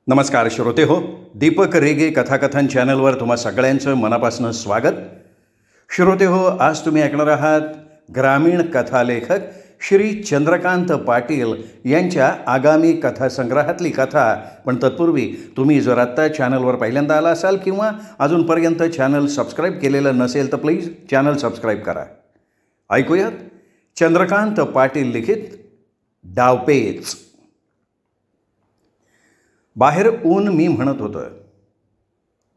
नमस्कार श्रोते हो, दीपक रेगे कथाकथन चॅनलवर तुम्हा सगळ्यांचं मनापासून स्वागत. श्रोते हो, आज तुम्ही ऐकणार आहात ग्रामीण कथालेखक श्री चंद्रकांत पाटील यांच्या आगामी कथासंग्रहातली कथा. पण तत्पूर्वी तुम्ही जर आत्ता चॅनलवर पहिल्यांदा आला असाल किंवा अजूनपर्यंत चॅनल सबस्क्राईब केलेलं नसेल तर प्लीज चॅनल सबस्क्राईब करा. ऐकूयात चंद्रकांत पाटील लिखित डावपेच. बाहेर ऊन मी म्हणत होतं.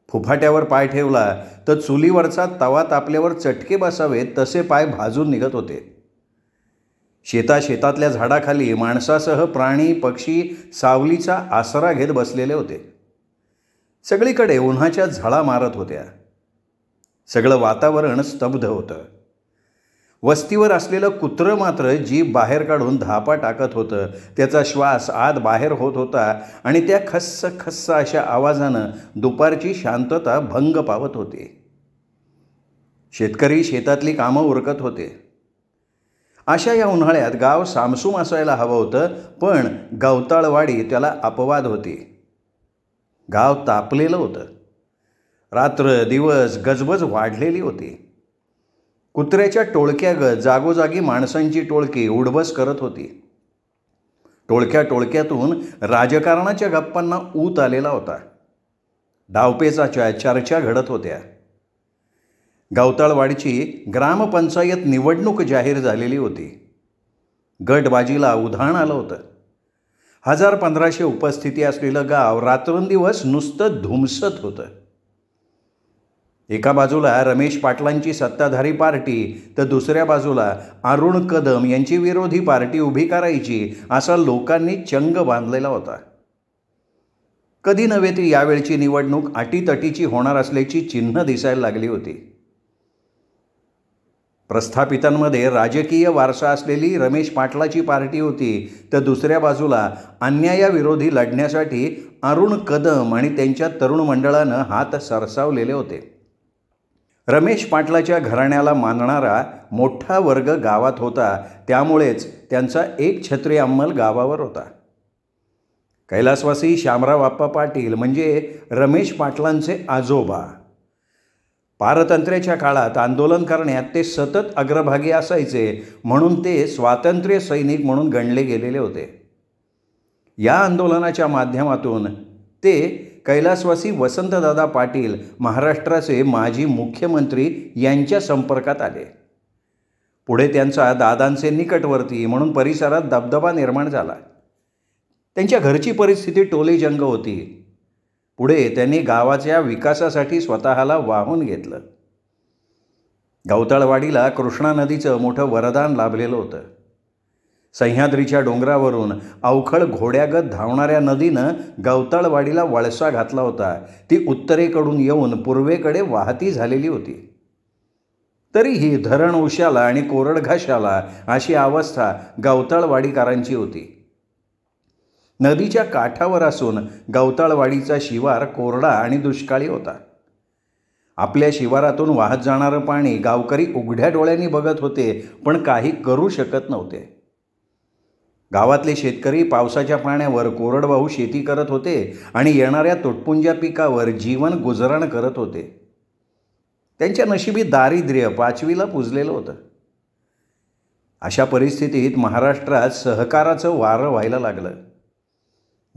फुफाट्यावर पाय ठेवला तर चुलीवरचा तवा तापल्यावर चटके बसावेत तसे पाय भाजून निघत होते. शेतातल्या झाडाखाली माणसासह प्राणी पक्षी सावलीचा आसरा घेत बसलेले होते. सगळीकडे उन्हाच्या झळा मारत होत्या. सगळं वातावरण स्तब्ध होतं. वस्तीवर असलेलं कुत्रं मात्र जीभ बाहेर काढून धापा टाकत होतं. त्याचा श्वास आत बाहेर होत होता आणि त्या खस्स खस्स अशा आवाजानं दुपारची शांतता भंग पावत होती. शेतकरी शेतातली कामं उरकत होते. अशा या उन्हाळ्यात गाव सामसूम असायला हवं होतं, पण गवताळवाडी त्याला अपवाद होती. गाव तापलेलं होतं. रात्र दिवस गजबज वाढलेली होती. कुत्र्याच्या टोळक्यागत जागोजागी माणसांची टोळकी उडबस करत होती. टोळक्यातून राजकारणाच्या गप्पांना ऊत आलेला होता. डावपेचाच्या चर्चा घडत होत्या. गवताळवाडीची ग्रामपंचायत निवडणूक जाहीर झालेली होती. गटबाजीला उधाण आलं होतं. 1500 उपस्थिती असलेलं गाव रात्रंदिवस नुसतं धुमसत होतं. एका बाजूला रमेश पाटलांची सत्ताधारी पार्टी तर दुसऱ्या बाजूला अरुण कदम यांची विरोधी पार्टी उभी करायची असा लोकांनी चंग बांधलेला होता. कधी नव्हे ती यावेळची निवडणूक अटीतटीची होणार असल्याची चिन्ह दिसायला लागली होती. प्रस्थापितांमध्ये राजकीय वारसा असलेली रमेश पाटलाची पार्टी होती तर दुसऱ्या बाजूला अन्यायाविरोधी लढण्यासाठी अरुण कदम आणि त्यांच्या तरुण मंडळानं हात सरसावलेले होते. रमेश पाटलाच्या घराण्याला मानणारा मोठा वर्ग गावात होता, त्यामुळेच त्यांचा एक छत्री अंमल गावावर होता. कैलासवासी शामराव आप्पा पाटील म्हणजे रमेश पाटलांचे आजोबा. पारतंत्र्याच्या काळात आंदोलन करण्यात ते सतत अग्रभागी असायचे, म्हणून ते स्वातंत्र्य सैनिक म्हणून गणले गेलेले होते. या आंदोलनाच्या माध्यमातून ते कैलासवासी वसंतदादा पाटील महाराष्ट्राचे माजी मुख्यमंत्री यांच्या संपर्कात आले. पुढे त्यांचा दादांचे निकटवर्ती म्हणून परिसरात दबदबा निर्माण झाला. त्यांच्या घरची परिस्थिती टोलेजंग होती. पुढे त्यांनी गावाच्या विकासासाठी स्वतःला वाहून घेतलं. गवताळवाडीला कृष्णा नदीचं मोठं वरदान लाभलेलं होतं. सह्याद्रीच्या डोंगरावरून अवखळ घोड्यागत धावणाऱ्या नदीनं गवताळवाडीला वळसा घातला होता. ती उत्तरेकडून येऊन पूर्वेकडे वाहती झालेली होती. तरीही धरण उशाला आणि कोरड घाशाला अशी अवस्था गवताळवाडीकरांची होती. नदीच्या काठावर असून गवताळवाडीचा शिवार कोरडा आणि दुष्काळी होता. आपल्या शिवारातून वाहत जाणारं पाणी गावकरी उघड्या डोळ्यांनी बघत होते, पण काही करू शकत नव्हते. गावातले शेतकरी पावसाच्या पाण्यावर कोरडवाहू शेती करत होते आणि येणाऱ्या तुटपुंज्या पिकावर जीवन गुजरण करत होते. त्यांच्या नशिबी दारिद्र्य 5वीला पुजलेलं होतं. अशा परिस्थितीत महाराष्ट्रात सहकाराचं वारं व्हायला लागलं.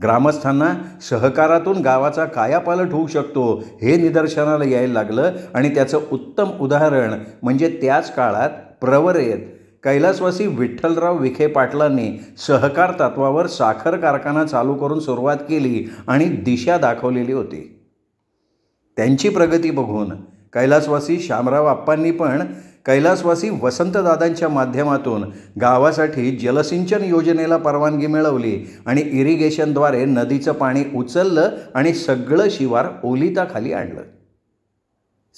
ग्रामस्थांना सहकारातून गावाचा कायापालट होऊ शकतो हे निदर्शनाला यायला लागलं आणि त्याचं उत्तम उदाहरण म्हणजे त्याच काळात प्रवरेत कैलासवासी विठ्ठलराव विखे पाटलांनी सहकार तत्वावर साखर कारखाना चालू करून सुरुवात केली आणि दिशा दाखवलेली होती. त्यांची प्रगती बघून कैलासवासी शामराव आप्पांनी पण कैलासवासी वसंतदादांच्या माध्यमातून गावासाठी जलसिंचन योजनेला परवानगी मिळवली आणि इरिगेशनद्वारे नदीचं पाणी उचललं आणि सगळं शिवार ओलिताखाली आणलं.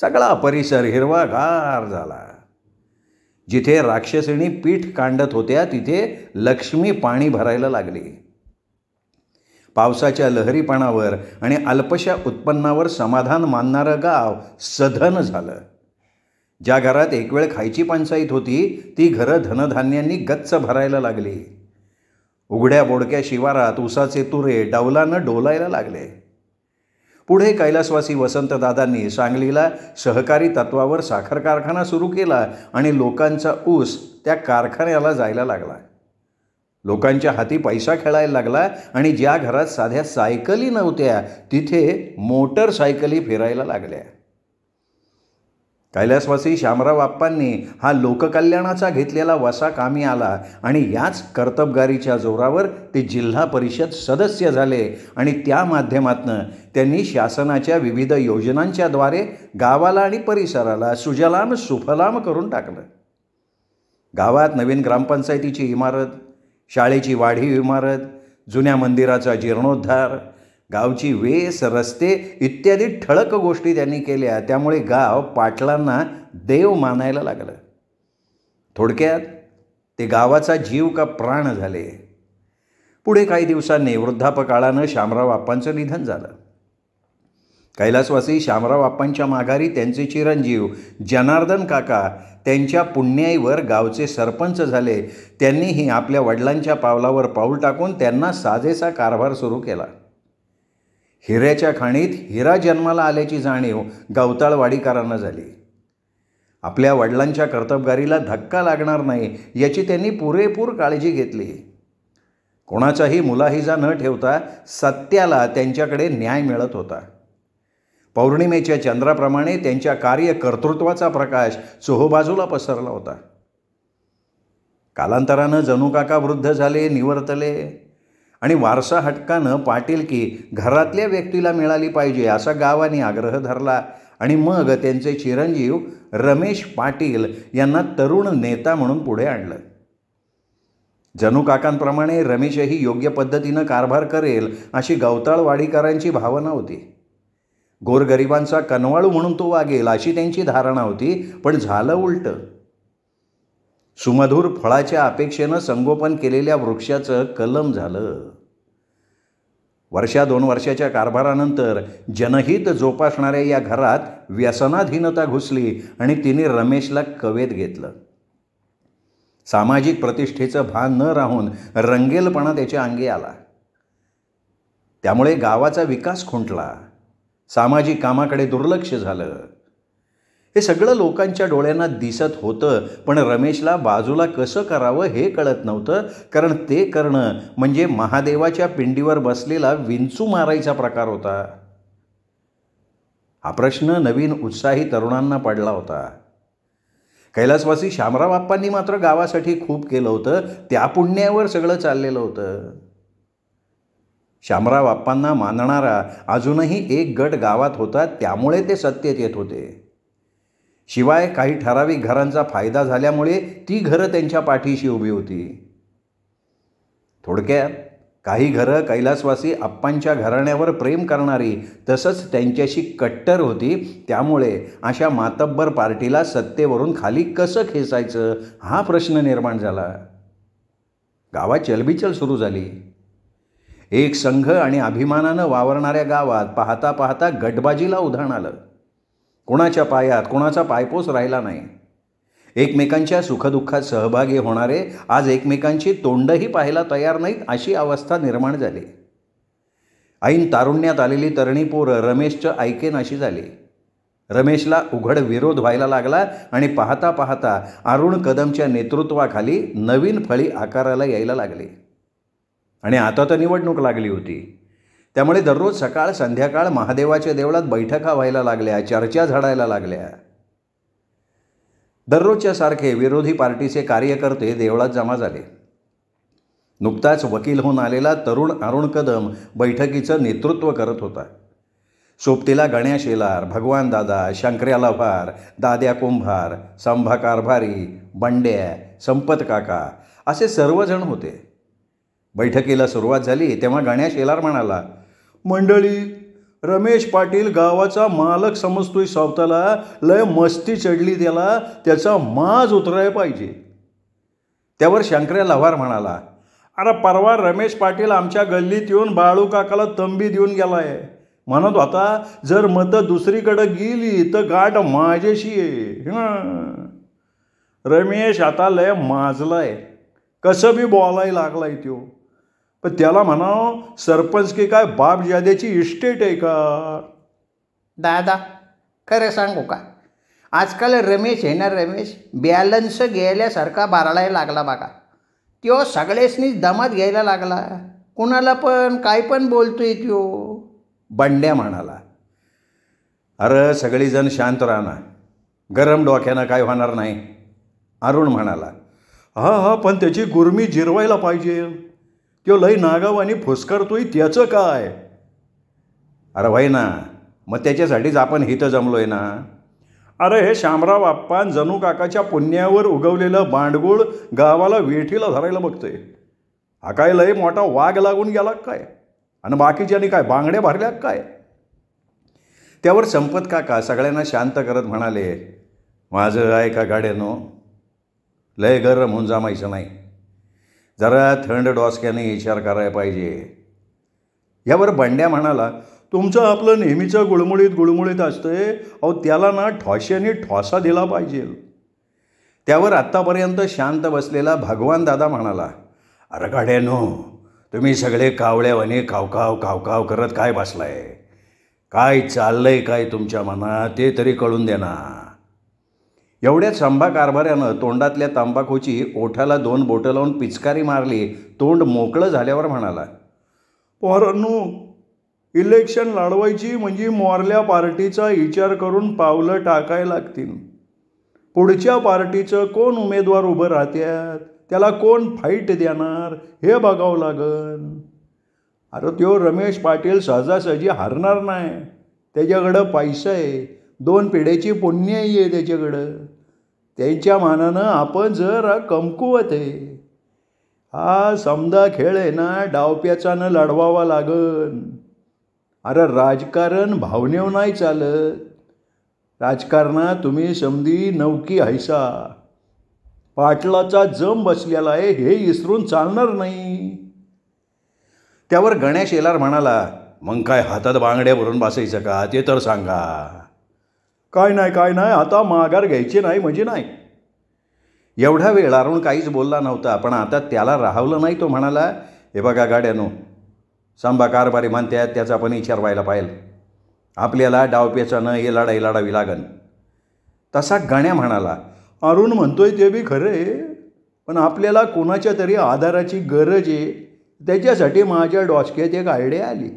सगळा परिसर हिरवागार झाला. जिथे राक्षसिणी पीठ कांडत होत्या तिथे लक्ष्मी पाणी भरायला लागली. पावसाच्या लहरीपणावर आणि अल्पशा उत्पन्नावर समाधान मानणारं गाव सधन झालं. ज्या घरात एक वेळ खायची पंचाईत होती ती घरं धनधान्यांनी गच्च भरायला लागली. उघड्या बोडक्या शिवारात ऊसाचे तुरे डौलानं डोलायला लागले. पुढे कैलासवासी वसंतदादांनी सांगलीला सहकारी तत्वावर साखर कारखाना सुरू केला आणि लोकांचा ऊस त्या कारखान्याला जायला लागला. लोकांच्या हाती पैसा खेळायला लागला आणि ज्या घरात साध्या सायकली नव्हत्या तिथे मोटरसायकली फिरायला लागल्या. कैलासवासी शामराव आप्पांनी हा लोककल्याणाचा घेतलेला वसा कामी आला आणि याच कर्तबगारीच्या जोरावर ते जिल्हा परिषद सदस्य झाले आणि त्या माध्यमातून त्यांनी शासनाच्या विविध योजनांच्याद्वारे गावाला आणि परिसराला सुजलाम सुफलाम करून टाकलं. गावात नवीन ग्रामपंचायतीची इमारत, शाळेची वाढीव इमारत, जुन्या मंदिराचा जीर्णोद्धार, गावची वेस, रस्ते इत्यादी ठळक गोष्टी त्यांनी केल्या. त्यामुळे गाव पाटलांना देव मानायला लागलं. थोडक्यात ते गावाचा जीव का प्राण झाले. पुढे काही दिवसांनी वृद्धापकाळानं शामराव आप्पांचं निधन झालं. कैलासवासी शामराव आप्पांच्या माघारी त्यांचे चिरंजीव जनार्दन काका त्यांच्या पुण्याईवर गावचे सरपंच झाले. त्यांनीही आपल्या वडिलांच्या पावलावर पाऊल टाकून त्यांना साजेसा कारभार सुरू केला. हिऱ्याच्या खाणीत हिरा जन्माला आल्याची जाणीव गवताळवाडीकरांना झाली. आपल्या वडिलांच्या कर्तबगारीला धक्का लागणार नाही याची त्यांनी पुरेपूर काळजी घेतली. कोणाचाही मुलाहिजा न ठेवता सत्याला त्यांच्याकडे न्याय मिळत होता. पौर्णिमेच्या चंद्राप्रमाणे त्यांच्या कार्यकर्तृत्वाचा प्रकाश चोहोबाजूला पसरला होता. कालांतरानं जणूकाका वृद्ध झाले, निवर्तले आणि वारसा हटकानं पाटीलकी घरातल्या व्यक्तीला मिळाली पाहिजे असा गावाने आग्रह धरला आणि मग त्यांचे चिरंजीव रमेश पाटील यांना तरुण नेता म्हणून पुढे आणलं. जणूकाकांप्रमाणे रमेशही योग्य पद्धतीनं कारभार करेल अशी गवताळवाडीकरांची भावना होती. गोरगरिबांचा कनवाळू म्हणून तो वागेल अशी त्यांची धारणा होती. पण झालं उलटं. सुमधुर फळाच्या अपेक्षेनं संगोपन केलेल्या वृक्षाचं कलम झालं. वर्षा 2 वर्षाच्या कारभारानंतर जनहित जोपासणाऱ्या या घरात व्यसनाधीनता घुसली आणि तिने रमेशला कवेत घेतलं. सामाजिक प्रतिष्ठेचं भान न राहून रंगेलपणा त्याच्या अंगी आला. त्यामुळे गावाचा विकास खुंटला. सामाजिक कामाकडे दुर्लक्ष झालं. हे सगळं लोकांच्या डोळ्यांना दिसत होतं. पण रमेशला बाजूला कसं करावं हे कळत नव्हतं. कारण ते करणं म्हणजे महादेवाच्या पिंडीवर बसलेला विंचू मारायचा प्रकार होता. हा प्रश्न नवीन उत्साही तरुणांना पडला होता. कैलासवासी शामराव आप्पांनी मात्र गावासाठी खूप केलं होतं. त्या पुण्यावर सगळं चाललेलं होतं. शामराव आप्पांना मानणारा अजूनही एक गट गावात होता. त्यामुळे ते सत्तेत येत होते. शिवाय काही ठराविक घरांचा फायदा झाल्यामुळे ती घरं त्यांच्या पाठीशी उभी होती. थोडक्यात काही घरं कैलासवासी आप्पांच्या घराण्यावर प्रेम करणारी तसंच त्यांच्याशी कट्टर होती. त्यामुळे अशा मातब्बर पार्टीला सत्तेवरून खाली कसं खेचायचं हा प्रश्न निर्माण झाला. गावात चलबिचल सुरू झाली. एक संघ आणि अभिमानानं वावरणाऱ्या गावात पाहता पाहता गटबाजीला उधाण आलं. कोणाच्या पायात कोणाचा पायपोस राहिला नाही. एकमेकांच्या सुखदुःखात सहभागी होणारे आज एकमेकांची तोंडही पाहायला तयार नाहीत अशी अवस्था निर्माण झाली. ऐन तारुण्यात आलेली तरणी पोरं रमेशचं ऐकेनाशी झाली. रमेशला उघड विरोध व्हायला लागला आणि पाहता पाहता अरुण कदमच्या नेतृत्वाखाली नवीन फळी आकाराला यायला लागली. आणि आता तर निवडणूक लागली होती. त्यामुळे दररोज सकाळ संध्याकाळ महादेवाच्या देवळात बैठका व्हायला लागल्या, चर्चा झडायला लागल्या. दररोजच्या सारखे विरोधी पार्टीचे कार्यकर्ते देवळात जमा झाले. नुकताच वकील होऊन आलेला तरुण अरुण कदम बैठकीचं नेतृत्व करत होता. सोबतीला गण्या शेलार, भगवान दादा, शंकर्या लव्हार, दाद्या कुंभार, संभा कारभारी, बंड्या, संपत काका असे सर्वजण होते. बैठकीला सुरुवात झाली तेव्हा गण्या शेलार म्हणाला, मंडळी, रमेश पाटील गावाचा मालक समजतोय स्वतःला. लय मस्ती चढली त्याला. त्याचा माज उतराय पाहिजे. त्यावर शंकर्या लव्हार म्हणाला, अरे परवा रमेश पाटील आमच्या गल्लीत येऊन बाळू काकाला तंबी देऊन गेलाय. म्हणत होता जर मतं दुसरीकडे गेली तर गाठ माझ्याशी आहे. रमेश आता लय माजलाय. कसं बी बोलायला लागलाय त्यो. पण त्याला म्हणावं सरपंच की काय बाप जाद्याची इस्टेट आहे का? दादा खरं सांगू का, आजकाल रमेश आहे ना, रमेश बॅलन्स गेल्यासारखा बाराळायला लागला बघा. त्यो सगळ्यासनीच दमात घ्यायला लागला, कुणाला पण काय पण बोलतोय त्यो. बंड्या म्हणाला. अरे सगळीजण शांत राहणार, गरम डोक्यानं काय होणार नाही. अरुण म्हणाला. हा पण त्याची गुरमी जिरवायला पाहिजे. त्यो लई नागाव आणि फुसकारतोय, त्याचं काय? अरे भाई ना, मग त्याच्यासाठीच आपण हिथं जमलोय ना. अरे हे शामराव आप्पान जणू काकाच्या पुण्यावर उगवलेलं बांडगुळ गावाला वेठीला धरायला बघतोय. हा काय लई मोठा वाघ लागून गेला काय? आणि बाकीच्यानी काय बांगड्या भरल्या काय? त्यावर संपत काका सगळ्यांना शांत करत म्हणाले, माझं ऐका गाड्यानो, लय गरम होऊन जमायचं नाही. जरा थंड डोसक्याने विचार करायला पाहिजे. यावर बंड्या म्हणाला, तुमचं आपलं नेहमीचं गुळमुळीत असतंय. अहो त्याला ना ठोश्याने ठोसा दिला पाहिजे. त्यावर आत्तापर्यंत शांत बसलेला भगवान दादा म्हणाला, अरे गाड्यानो, तुम्ही सगळे कावळ्यावाने कावकाव कावकाव करत काय बसलाय? काय चाललंय काय तुमच्या मनात ते तरी कळून दे ना. एवढ्यात संभा कारभाऱ्यानं तोंडातल्या तंबाखूची ओठाला 2 बोटं लावून पिचकारी मारली. तोंड मोकळं झाल्यावर म्हणाला, पोरांनो, इलेक्शन लढवायची म्हणजे मोरल्या पार्टीचा विचार करून पावलं टाकायला लागतील. पुढच्या पार्टीचं कोण उमेदवार उभं राहत्यात, त्याला कोण फाईट देणार हे बघावं लागन. अरे त्यो रमेश पाटील सहजासहजी हारणार नाही. त्याच्याकडं पैसा आहे, 2 पिढ्याची पुण्याई आहे त्याच्याकडं. त्यांच्या मानानं आपण जरा कमकुवत आहे. हा समजा खेळ आहे ना, डावप्याचानं लढवावा लागन. अरे राजकारण भावनेव नाही चालत. राजकारणात तुम्ही समधी नौकी हैसा. पाटलाचा जम बसलेला आहे हे विसरून चालणार नाही. त्यावर गणेश येलार म्हणाला, मग काय हातात बांगड्या भरून बसायचं का ते तर सांगा. काय नाही आता माघार घ्यायची नाही म्हणजे नाही. एवढा वेळ अरुण काहीच बोलला नव्हता, पण आता त्याला राहवलं नाही. तो म्हणाला, हे बघा गाड्यानो, संभा कारभारी म्हणतात त्याचा पण विचार व्हायला पाहिजे. आपल्याला डावपेचानं हे लढाई लढावी लागन. तसा गण्या म्हणाला, अरुण म्हणतोय ते बी खरं आहे, पण आपल्याला कोणाच्या तरी आधाराची गरज आहे. त्याच्यासाठी माझ्या डोसक्यात एक आयडिया आली.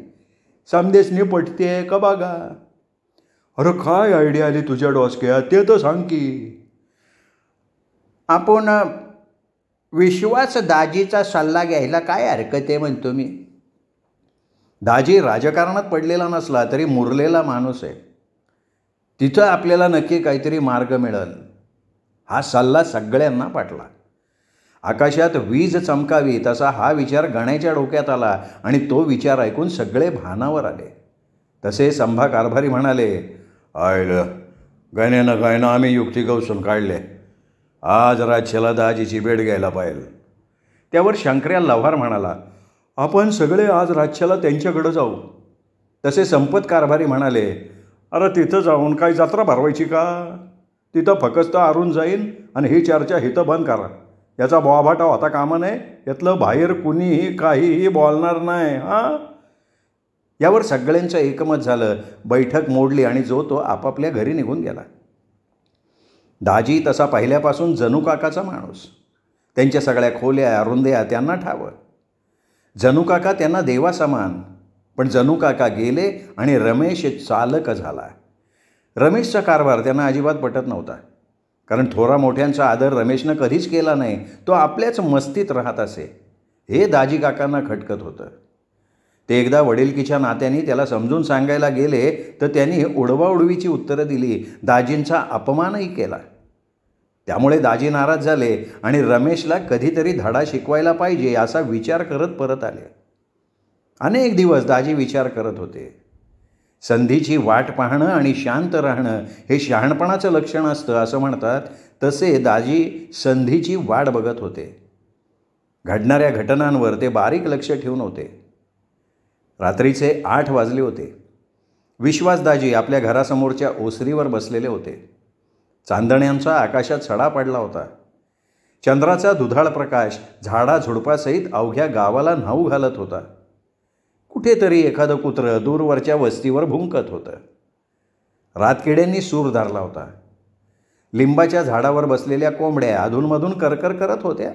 समदेशनी पटते का बघा. अरे काय आयडिया आली तुझ्या डोसक्यात ते तर सांग की. आपण विश्वास दाजीचा सल्ला घ्यायला काय हरकत आहे म्हणतो मी. दाजी राजकारणात पडलेला नसला तरी मुरलेला माणूस आहे. तिथं आपल्याला नक्की काहीतरी मार्ग मिळेल. हा सल्ला सगळ्यांना पटला. आकाशात वीज चमकावी तसा हा विचार गण्याच्या डोक्यात आला आणि तो विचार ऐकून सगळे भानावर आले. तसे संभा कारभारी म्हणाले, गण्यानं गायनं आम्ही युक्ती गवसून काढले. आज रातच्याला दाजीची भेट घ्यायला पाहिजे. त्यावर शंकर्या लव्हार म्हणाला, आपण सगळे आज रातच्याला त्यांच्याकडं जाऊ. तसे संपत कारभारी म्हणाले, अरे तिथं जाऊन काय जत्रा भरवायची का? तिथं फक्त अरुण जाईन आणि ही चर्चा हिथं बंद करा. याचा बोवाभाटा होता कामा नये. यातलं बाहेर कुणीही काहीही बोलणार नाही. हां. यावर सगळ्यांचं एकमत झालं. बैठक मोडली आणि जो तो आपापल्या घरी निघून गेला. दाजी तसा पहिल्यापासून जणू काकाचा माणूस. त्यांच्या सगळ्या खोल्या अरुंद्या त्यांना ठावं. जणू काका त्यांना देवा समान. पण जणू काका गेले आणि रमेश चालक झाला. रमेशचा कारभार त्यांना अजिबात पटत नव्हता. कारण थोरा मोठ्यांचा आदर रमेशनं कधीच केला नाही. तो आपल्याच मस्तीत राहत असे. हे दाजी काकांना खटकत होतं. ते एकदा वडिलकीच्या नात्याने त्याला समजून सांगायला गेले तर त्यांनी उडवाउडवीची उत्तरं दिली. दाजींचा अपमानही केला. त्यामुळे दाजी नाराज झाले आणि रमेशला कधीतरी धडा शिकवायला पाहिजे असा विचार करत परत आले. अनेक दिवस दाजी विचार करत होते. संधीची वाट पाहणं आणि शांत राहणं हे शहाणपणाचं लक्षण असतं असं म्हणतात. तसे दाजी संधीची वाट बघत होते. घडणाऱ्या घटनांवर ते बारीक लक्ष ठेवून होते. रात्रीचे 8 वाजले होते. विश्वासदाजी आपल्या घरासमोरच्या ओसरीवर बसलेले होते. चांदण्यांचा आकाशात सडा पडला होता. चंद्राचा दुधाळ प्रकाश झाडाझुडपासहित अवघ्या गावाला न्हाऊ घालत होता. कुठेतरी एखादं कुत्रं दूरवरच्या वस्तीवर भुंकत होतं. रातकिड्यांनी सूर धरला होता. लिंबाच्या झाडावर बसलेल्या कोंबड्या अधूनमधून करकर करत होत्या.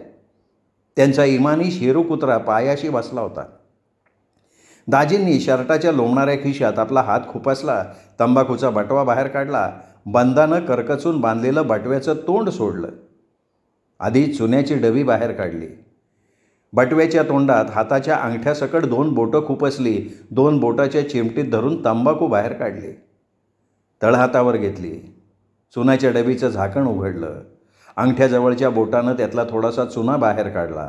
त्यांचा इमानी शेरू कुत्रा पायाशी बसला होता. दाजींनी शर्टाच्या लोंबणाऱ्या खिशात आपला हात खुपसला, तंबाखूचा बटवा बाहेर काढला, बंदानं करकचून बांधलेलं बटव्याचं तोंड सोडलं. आधी चुन्याची डबी बाहेर काढली. बटव्याच्या तोंडात हाताच्या अंगठ्यासकट 2 बोटं खुपसली. 2 बोटाच्या चिमटीत धरून तंबाखू बाहेर काढली. तळहातावर घेतली. चुनाच्या डबीचं झाकण उघडलं. अंगठ्याजवळच्या बोटानं त्यातला थोडासा चुना बाहेर काढला.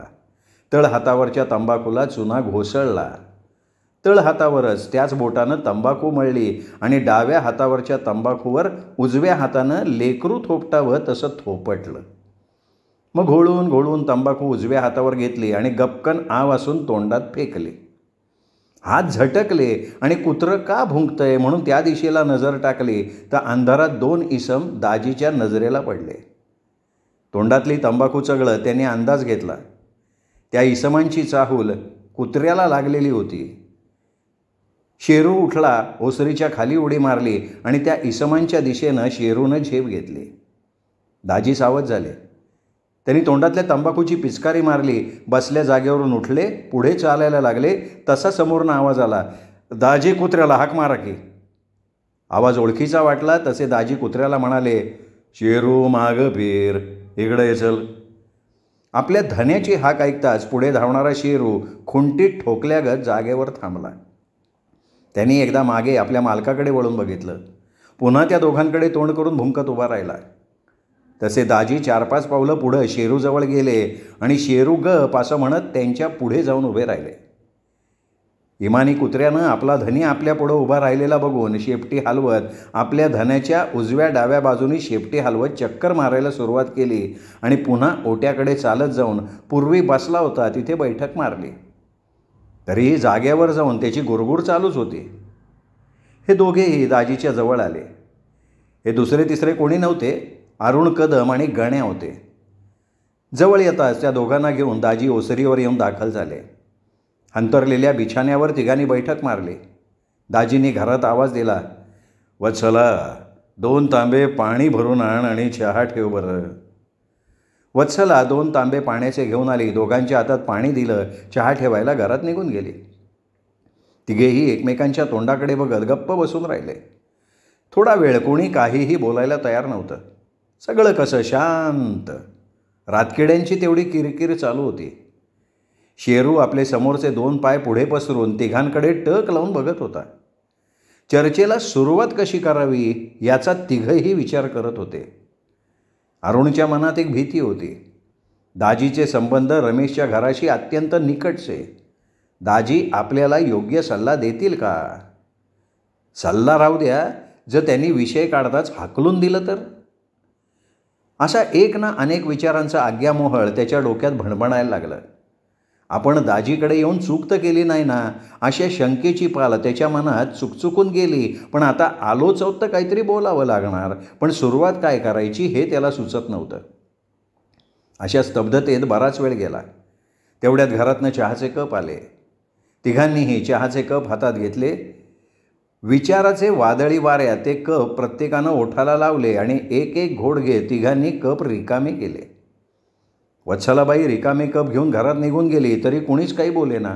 तळहातावरच्या तंबाखूला चुना घोसळला. तळहातावरच त्याच बोटानं तंबाखू मळली आणि डाव्या हातावरच्या तंबाखूवर उजव्या हातानं लेकरू थोपटावं तसं थोपटलं. मग घोळून घोळून तंबाखू उजव्या हातावर घेतली आणि गपकन आ वासून तोंडात फेकली. हात झटकले आणि कुत्रं का भुंकतंय म्हणून त्या दिशेला नजर टाकली तर अंधारात 2 इसम दाजीच्या नजरेला पडले. तोंडातली तंबाखू चगळत त्यांनी अंदाज घेतला. त्या इसमांची चाहूल कुत्र्याला लागलेली होती. शेरू उठला, ओसरीच्या खाली उडी मारली आणि त्या इसमांच्या दिशेनं शेरूनं झेप घेतली. दाजी सावध झाले. त्यांनी तोंडातल्या तंबाखूची पिचकारी मारली. बसल्या जागेवरून उठले, पुढे चालायला लागले. तसा समोरनं आवाज आला, दाजी कुत्र्याला हाक मारा की. आवाज ओळखीचा वाटला तसे दाजी कुत्र्याला म्हणाले, शेरू मागं फिर, इकडे ये चल. आपल्या धन्याची हाक ऐकताच पुढे धावणारा शेरू खुंटीत ठोकल्यागत जागेवर थांबला. त्यांनी एकदा मागे आपल्या मालकाकडे वळून बघितलं. पुन्हा त्या दोघांकडे तोंड करून भुंकत उभा राहिला. तसे दाजी 4-5 पावलं पुढं शेरूजवळ गेले आणि शेरू गप असं म्हणत त्यांच्या पुढे जाऊन उभे राहिले. इमानी कुत्र्यानं आपला धनी आपल्या पुढं उभा राहिलेला बघून शेपटी हलवत आपल्या धन्याच्या उजव्या डाव्या बाजूनी शेपटी हलवत चक्कर मारायला सुरुवात केली आणि पुन्हा ओट्याकडे चालत जाऊन पूर्वी बसला होता तिथे बैठक मारली. तरीही जाग्यावर जाऊन त्याची गुरगुर चालूच होती. हे दोघेही दाजीच्या जवळ आले. हे दुसरे तिसरे कोणी नव्हते, अरुण कदम आणि गण्या होते. जवळ येताच त्या दोघांना घेऊन दाजी ओसरीवर येऊन दाखल झाले. अंतरलेल्या बिछाण्यावर तिघांनी बैठक मारली. दाजींनी घरात आवाज दिला, वत्सला 2 तांबे पाणी भरून आण आणि चहा ठेव बरं. वत्सला 2 तांबे पाण्याचे घेऊन आली. दोघांच्या हातात पाणी दिलं. चहा ठेवायला घरात निघून गेली. तिघेही एकमेकांच्या तोंडाकडे बघत गप्प बसून राहिले. थोडा वेळ कोणी काहीही बोलायला तयार नव्हतं. सगळं कसं शांत. रातकिड्यांची तेवढी किरकिर चालू होती. शेरू आपले समोरचे 2 पाय पुढे पसरून तिघांकडे टक लावून बघत होता. चर्चेला सुरुवात कशी करावी याचा तिघही विचार करत होते. अरुणच्या मनात एक भीती होती. दाजीचे संबंध रमेशच्या घराशी अत्यंत निकटचे. दाजी आपल्याला योग्य सल्ला देतील का? सल्ला राहू द्या, जर त्यांनी विषय काढताच हाकलून दिलं तर? असा एक ना अनेक विचारांचा आज्ञामोहळ त्याच्या डोक्यात भणभणायला लागलं. आपण दाजीकडे येऊन चूक तर केली नाही ना, अशा शंकेची पाल त्याच्या मनात चुकचुकून गेली. पण आता आलोच आहोत तर काहीतरी बोलावं लागणार, पण सुरुवात काय करायची हे त्याला सुचत नव्हतं. अशा स्तब्धतेत बराच वेळ गेला. तेवढ्यात घरातनं चहाचे कप आले. तिघांनीही चहाचे कप हातात घेतले. विचाराचे वादळी वाऱ्यात ते कप प्रत्येकानं ओठाला लावले आणि एक एक घोट घेत तिघांनी कप रिकामे केले. वत्सलाबाई रिकामे कप घेऊन घरात निघून गेली तरी कुणीच काही बोलेना.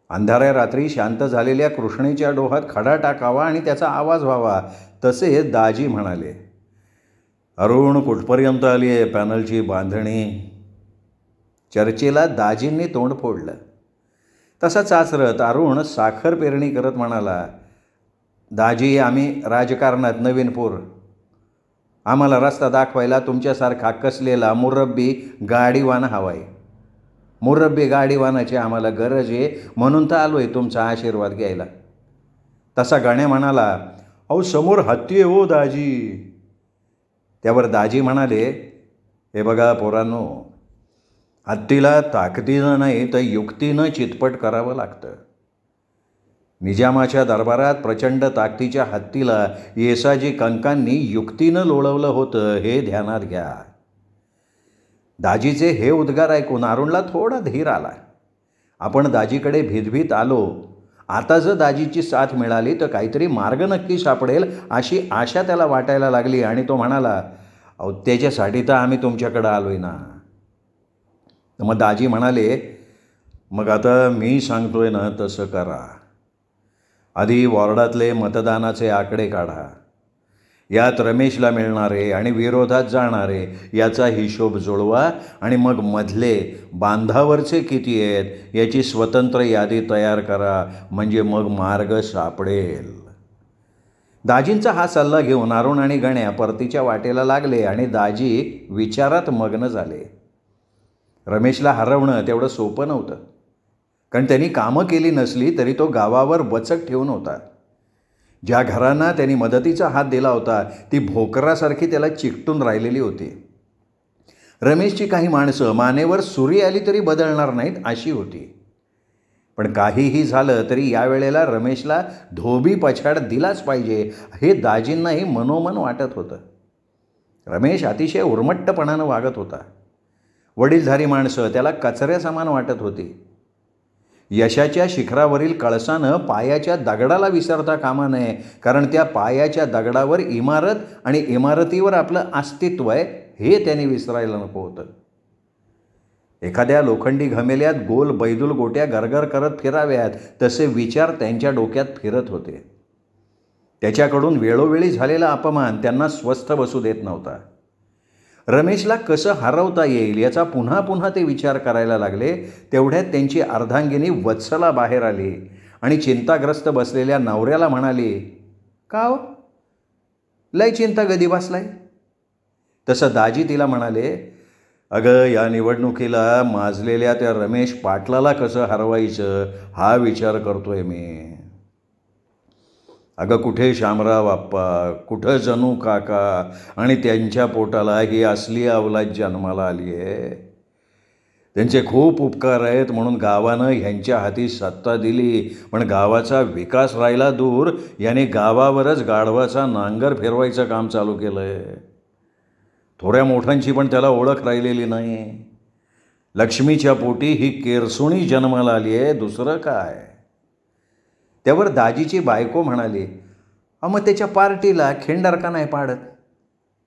अंधाऱ्या रात्री शांत झालेल्या कृष्णेच्या डोहात खडा टाकावा आणि त्याचा आवाज व्हावा तसे दाजी म्हणाले, अरुण कुठपर्यंत आली आहे पॅनलची बांधणी? चर्चेला दाजींनी तोंड फोडलं. तसा चाचरत अरुण साखर पेरणी करत म्हणाला, दाजी आम्ही राजकारणात नवीन पोर. आम्हाला रस्ता दाखवायला तुमच्यासारखा कसलेला मुरब्बी गाडीवाना हवाय. मुरब्बी गाडीवानाची आम्हाला गरज आहे म्हणून तर आलो आहे तुमचा आशीर्वाद घ्यायला. तसा गण्या म्हणाला, अहो समोर हत्ती आहे हो दाजी. त्यावर दाजी म्हणाले, हे बघा पोरांनो, हत्तीला ताकदीनं नाही तर युक्तीनं चितपट करावं लागतं. निजामाच्या दरबारात प्रचंड ताकदीच्या हत्तीला येसाजी कंकांनी युक्तीनं लोळवलं होतं हे ध्यानात घ्या. दाजीचे हे उद्गार ऐकून अरुणला थोडा धीर आला. आपण दाजीकडे भीतभीत आलो. आता जर दाजीची साथ मिळाली तर काहीतरी मार्ग नक्की सापडेल अशी आशा त्याला वाटायला लागली आणि तो म्हणाला, अहो त्याच्यासाठी तर आम्ही तुमच्याकडं आलोय ना. तर मग दाजी म्हणाले, मग आता मी सांगतोय ना तसं करा. आधी वॉर्डातले मतदानाचे आकडे काढा. यात रमेशला मिळणारे आणि विरोधात जाणारे याचा हिशोब जुळवा आणि मग मधले बांधावरचे किती आहेत याची स्वतंत्र यादी तयार करा. म्हणजे मग मार्ग सापडेल. दाजींचा हा सल्ला घेऊन अरुण आणि गण्या परतीच्या वाटेला लागले आणि दाजी विचारात मग्न झाले. रमेशला हरवणं तेवढं सोपं नव्हतं, कारण त्यांनी कामं केली नसली तरी तो गावावर वचक ठेवून होता. ज्या घरांना त्यांनी मदतीचा हात दिला होता ती भोकरासारखी त्याला चिकटून राहिलेली होती. रमेशची काही माणसं मानेवर सुरी आली तरी बदलणार नाहीत अशी होती. पण काहीही झालं तरी यावेळेला रमेशला धोबी पछाड दिलाच पाहिजे हे दाजींनाही मनोमन वाटत होतं. रमेश अतिशय उर्मट्टपणानं वागत होता. वडीलधारी माणसं त्याला कचऱ्यासमान वाटत होती. यशाच्या शिखरावरील कळसानं पायाच्या दगडाला विसरता कामा नये, कारण त्या पायाच्या दगडावर इमारत आणि इमारतीवर आपलं अस्तित्व आहे हे त्यांनी विसरायला नको होतं. एखाद्या लोखंडी घमेल्यात गोल बैदूल गोट्या गरगर करत फिराव्यात तसे विचार त्यांच्या डोक्यात फिरत होते. त्याच्याकडून वेळोवेळी झालेला अपमान त्यांना स्वस्थ बसू देत नव्हता. रमेशला कसं हरवता येईल याचा पुन्हा पुन्हा ते विचार करायला लागले. तेवढ्यात त्यांची अर्धांगिनी वत्सला बाहेर आली आणि चिंताग्रस्त बसलेल्या नवऱ्याला म्हणाली, का हो लय चिंता गदी बसलाय. तसं दाजी तिला म्हणाले, अगं या निवडणुकीला माजलेल्या त्या रमेश पाटलाला कसं हरवायचं हा विचार करतोय मी. अगं कुठे शामराव आप्पा, कुठं जनू काका आणि त्यांच्या पोटाला ही असली अवलाद जन्माला आली आहे. त्यांचे खूप उपकार आहेत म्हणून गावानं ह्यांच्या हाती सत्ता दिली, पण गावाचा विकास राहिला दूर. याने गावावरच गाढवाचा नांगर फिरवायचं काम चालू केलं आहे. थोड्या मोठ्यांची पण त्याला ओळख राहिलेली नाही. लक्ष्मीच्या पोटी ही केरसुणी जन्माला आली आहे, दुसरं काय. त्यावर दाजीची बायको म्हणाली, मग त्याच्या पार्टीला खिंडार का नाही पाडत.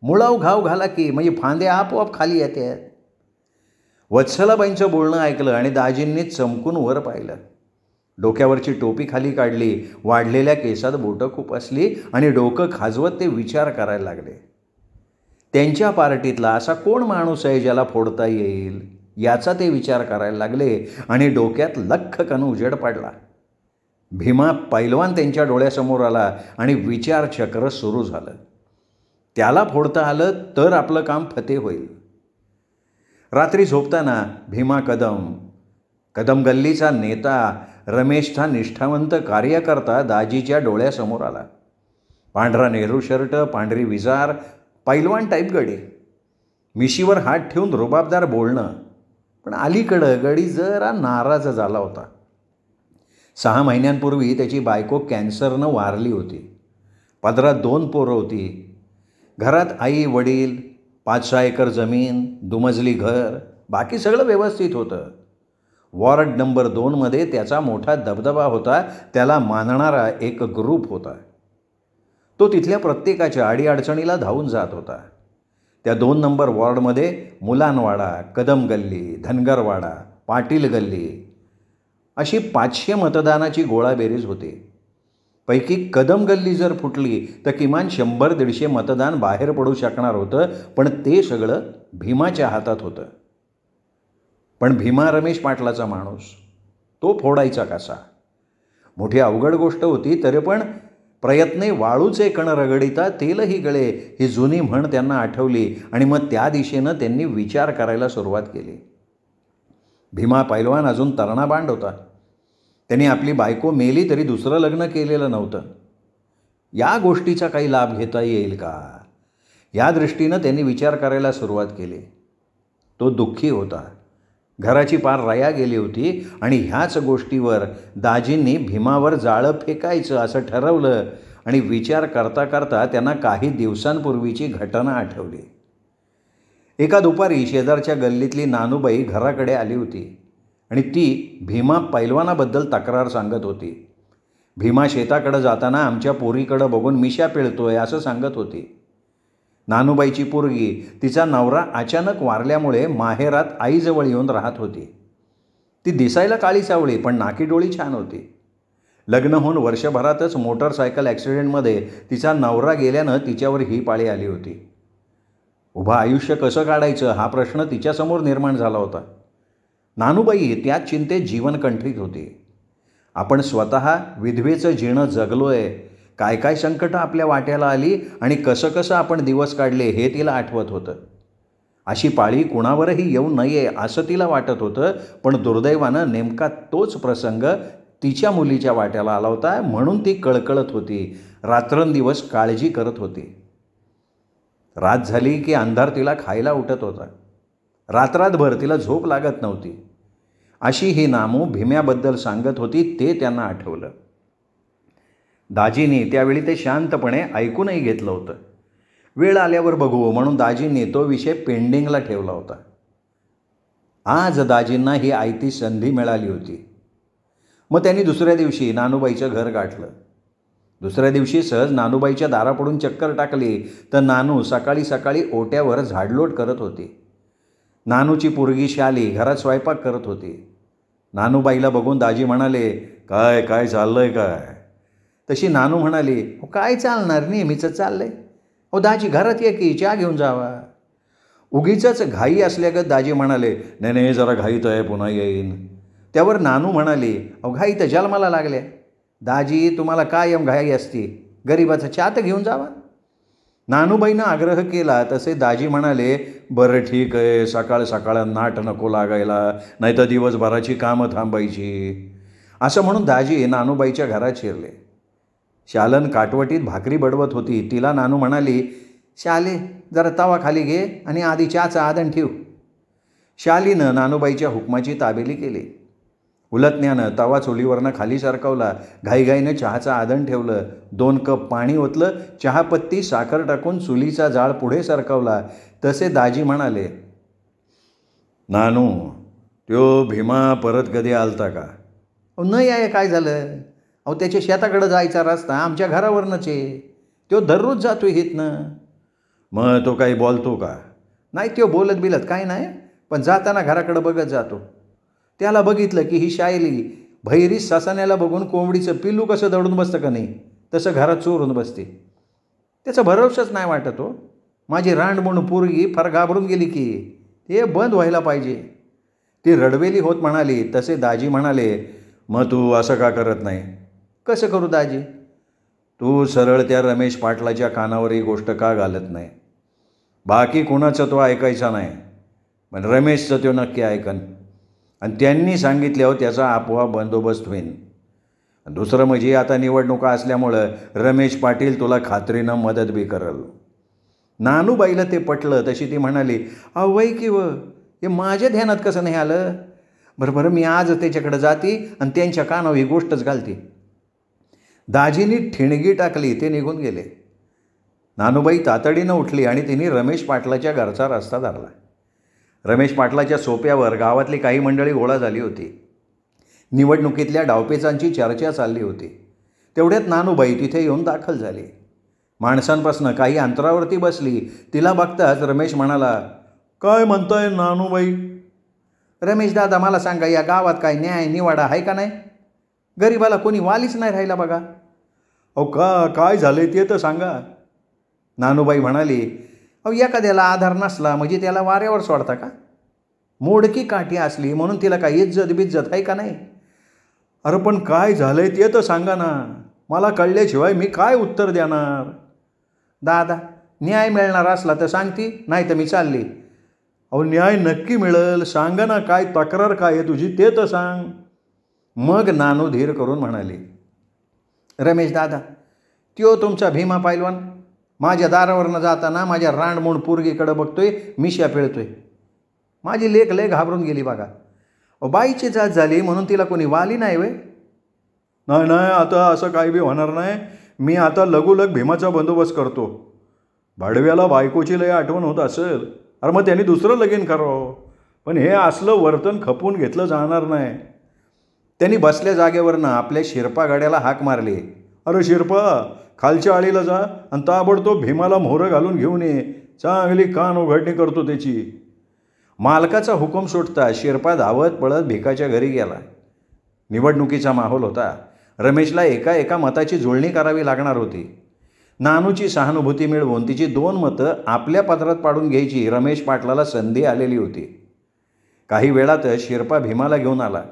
मुळाव घाव घाला की म्हणजे फांदे आपोआप खाली येतात. वत्सलाबाईंचं बोलणं ऐकलं आणि दाजींनी चमकून वर पाहिलं. डोक्यावरची टोपी खाली काढली, वाढलेल्या केसात बोटं खूप असली आणि डोकं खाजवत ते विचार करायला लागले. त्यांच्या पार्टीतला असा कोण माणूस आहे ज्याला फोडता येईल याचा ते विचार करायला लागले आणि डोक्यात लख्खकन उजेड पडला. भीमा पैलवान त्यांच्या डोळ्यासमोर आला आणि विचारचक्र सुरू झालं. त्याला फोडता आलं तर आपलं काम फते होईल. रात्री झोपताना भीमा कदम गल्लीचा नेता, रमेशचा निष्ठावंत कार्यकर्ता दाजीच्या डोळ्यासमोर आला. पांढरा नेहरू शर्ट, पांढरी विजार, पैलवान टाईप गडी, मिशीवर हात ठेवून रुबाबदार बोलणं. पण अलीकडं गडी जरा नाराज झाला होता. 6 महिन्यांपूर्वी त्याची बायको कॅन्सरनं वारली होती. पदरात 2 पोरं होती. घरात आई वडील, 5-6 एकर जमीन, दुमजली घर, बाकी सगळं व्यवस्थित होतं. वॉर्ड नंबर 2मध्ये त्याचा मोठा दबदबा होता. त्याला मानणारा एक ग्रुप होता. तो तिथल्या प्रत्येकाच्या अडीअडचणीला धावून जात होता. त्या 2 नंबर वॉर्डमध्ये मुलांवाडा, कदम गल्ली, धनगरवाडा, पाटील गल्ली अशी 500 मतदानाची गोळाबेरीज होती. पैकी कदम गल्ली जर फुटली तर किमान 100-150 मतदान बाहेर पडू शकणार होतं. पण ते सगळं भीमाच्या हातात होतं. पण भीमा रमेश पाटलाचा माणूस, तो फोडायचा कसा? मोठी अवघड गोष्ट होती. तरी पण प्रयत्ने वाळूचे कण रगडिता तेलही गळे ही जुनी म्हण त्यांना आठवली आणि मग त्या दिशेनं त्यांनी विचार करायला सुरुवात केली. भीमा पैलवान अजून तरुणाबांड होता. त्यांनी आपली बायको मेली तरी दुसरं लग्न केलेलं नव्हतं. या गोष्टीचा काही लाभ घेता येईल का या दृष्टीनं त्यांनी विचार करायला सुरुवात केली. तो दुःखी होता. घराची पार रया गेली होती आणि ह्याच गोष्टीवर दाजींनी भीमावर जाळं फेकायचं असं ठरवलं आणि विचार करता करता त्यांना काही दिवसांपूर्वीची घटना आठवली. एका दुपारी शेजारच्या गल्लीतली नानूबाई घराकडे आली होती आणि ती भीमा पैलवानाबद्दल तक्रार सांगत होती. भीमा शेताकडं जाताना आमच्या पोरीकडं बघून मिशा पिळतोय असं सांगत होती. नानूबाईची पोरगी तिचा नवरा अचानक वारल्यामुळे माहेरात आईजवळ येऊन राहत होती. ती दिसायला काळी सावळी पण नाकी डोळी छान होती. लग्न होऊन वर्षभरातच मोटरसायकल ॲक्सिडेंटमध्ये तिचा नवरा गेल्यानं तिच्यावर ही पाळी आली होती. उभं आयुष्य कसं काढायचं हा प्रश्न तिच्यासमोर निर्माण झाला होता. नानूबाई त्याच चिंतेत जीवन कंठीत होती. आपण स्वतः विधवेचं जीणं जगलोय, काय काय संकटं आपल्या वाट्याला आली आणि कसं कसं आपण दिवस काढले हे तिला आठवत होतं. अशी पाळी कुणावरही येऊ नये असं तिला वाटत होतं. पण दुर्दैवानं नेमका तोच प्रसंग तिच्या मुलीच्या वाट्याला आला होता. म्हणून ती कळकळत होती, रात्रंदिवस काळजी करत होती. रात झाली की अंधार तिला खायला उठत होता. रात्रातभर तिला झोप लागत नव्हती. अशी ही नामू भीम्याबद्दल सांगत होती ते त्यांना आठवलं. दाजींनी त्यावेळी ते शांतपणे ऐकूनही घेतलं होतं. वेळ आल्यावर बघू म्हणून दाजींनी तो विषय पेंडिंगला ठेवला होता. आज दाजींना ही आयती संधी मिळाली होती. मग त्यांनी दुसऱ्या दिवशी नानूबाईचं घर गाठलं. दुसऱ्या दिवशी सहज नानूबाईच्या दारापुढून चक्कर टाकली तर नानू सकाळी सकाळी ओट्यावर झाडलोट करत होती. नानूची पोरगी शाली घरात स्वयंपाक करत होती. नानूबाईला बघून दाजी म्हणाले, काय काय चाललंय काय? तशी नानू म्हणाली, हो काय चालणार, नेहमीचं चाललंय. हो दाजी घरात ये की चहा घेऊन जावा. उगीचंच घाई असल्यागत दाजी म्हणाले, नाही नाही जरा घाईत आहे पुन्हा येईन. त्यावर नानू म्हणाली, अहो घाई तर जन्माला लागल्या. दाजी तुम्हाला कायम घाई असती, गरिबाचं चहा तर घेऊन जावा. नानूबाईनं आग्रह केला तसे दाजी म्हणाले, बरं ठीक आहे, सकाळ सकाळ नाट नको लागायला, नाही तर दिवसभराची कामं थांबायची. असं म्हणून दाजी नानूबाईच्या घरात शिरले. शालन काटवटीत भाकरी बडवत होती. तिला नानू म्हणाली, शाले जरा तवा खाली घे आणि आधी चहाचं आदण ठेव. शालीनं नानूबाईच्या हुकमाची ताबेली केली. उलटण्यानं तवा चुलीवरनं खाली सरकवला. घाईघाईनं चहाचं आदण ठेवलं. 2 कप पाणी ओतलं. चहापत्ती साखर टाकून चुलीचा जाळ पुढे सरकवला. तसे दाजी म्हणाले, नानू त्यो भीमा परत कधी आलता का? अहो नाही आहे, काय झालं? अहो त्याच्या शेताकडं जायचा रस्ता आमच्या घरावरनंच आहे. तो दररोज जातो इथनं. मग तो काही बोलतो का? नाही, तो बोलत बिलत काय नाही, पण जाताना घराकडं बघत जातो. त्याला बघितलं की ही शायली भैरी ससाण्याला बघून कोंबडीचं पिल्लू कसं दडून बसतं का नाही तसं घरात चोरून बसते. त्याचा भरवसाच नाही वाटत हो. माझी रांडमुंड पोरगी फार घाबरून गेली की ते बंद व्हायला पाहिजे. ती रडवेली होत म्हणाली. तसे दाजी म्हणाले, मग तू असं का करत नाही? कसं करू दाजी? तू सरळ त्या रमेश पाटलाच्या कानावर ही गोष्ट का घालत नाही? बाकी कुणाचं तो ऐकायचा नाही, पण रमेशचं तो नक्की ऐकन आणि त्यांनी सांगितल्यावर त्याचा आपोआप बंदोबस्त होईल. दुसरं म्हणजे आता निवडणुका असल्यामुळं रमेश पाटील तुला खात्रीनं मदत बी करल. नानूबाईला ते पटलं. तशी ती म्हणाली, अहो वै की हे माझ्या ध्यानात कसं नाही आलं? बरं मी आज त्याच्याकडे जाते आणि त्यांच्या कानावर ही गोष्टच घालते. दाजींनी ठिणगी टाकली. ते निघून गेले. नानूबाई तातडीनं उठली आणि तिने रमेश पाटलाच्या घरचा रस्ता धरला. रमेश पाटलाच्या सोप्यावर गावातली काही मंडळी गोळा झाली होती. निवडणुकीतल्या डावपेचांची चर्चा चालली होती. तेवढ्यात नानूबाई तिथे येऊन दाखल झाली. माणसांपासून काही अंतरावरती बसली. तिला बघताच रमेश म्हणाला, काय म्हणताय नानूबाई? रमेश दादा मला सांगा, या गावात काय न्याय निवाडा आहे का नाही? गरिबाला कोणी वालीच नाही राहिला बघा. अहो काय झाले ते तर सांगा. नानूबाई म्हणाली, अहो एखाद्याला आधार नसला म्हणजे त्याला वाऱ्यावर सोडता का? मोडकी काठी असली म्हणून तिला काय इज्जत बिज्जत आहे का नाही? अरे पण काय झालंय ते तर सांगा ना. मला कळल्याशिवाय मी काय उत्तर देणार? दादा न्याय मिळणार असला तर सांगती, नाही तर मी चालली. अहो न्याय नक्की मिळेल, सांगा ना. काय तक्रार काय आहे तुझी ते तर सांग. मग नानू धीर करून म्हणाली, रमेश दादा त्यो तुमचा भीमा पैलवान माझ्या दारावरनं जाताना माझ्या रांडमुंड पोरगीकडं बघतोय, मिशा पिळतोय. माझी लेक लय घाबरून गेली बघा. बाईची जात झाली म्हणून तिला कोणी वाली नाही वे? नाही आता असं काही बी होणार नाही. मी आता लगोलग भीमाचा बंदोबस्त करतो. भाडव्याला बायकोची लय आठवण होत असेल. अरे मग त्यांनी दुसरं लगीन करावं, पण हे असलं वर्तन खपून घेतलं जाणार नाही. त्यांनी बसल्या जागेवरनं आपल्या शिरपा गाड्याला हाक मारली. अरे शिरपा, खालच्या आळीला जा आणि ताबडतोब भीमाला मोहरं घालून घेऊन ये. चांगली कान उघडणी करतो त्याची. मालकाचा हुकूम सुटता शिरपा धावत पळत भिकाच्या घरी गेला. निवडणुकीचा माहोल होता. रमेशला एका मताची जुळणी करावी लागणार होती. नानूची सहानुभूती मिळवून तिची 2 मतं आपल्या पदरात पाडून घ्यायची रमेश पाटलाला संधी आलेली होती. काही वेळातच शिरपा भीमाला घेऊन आला.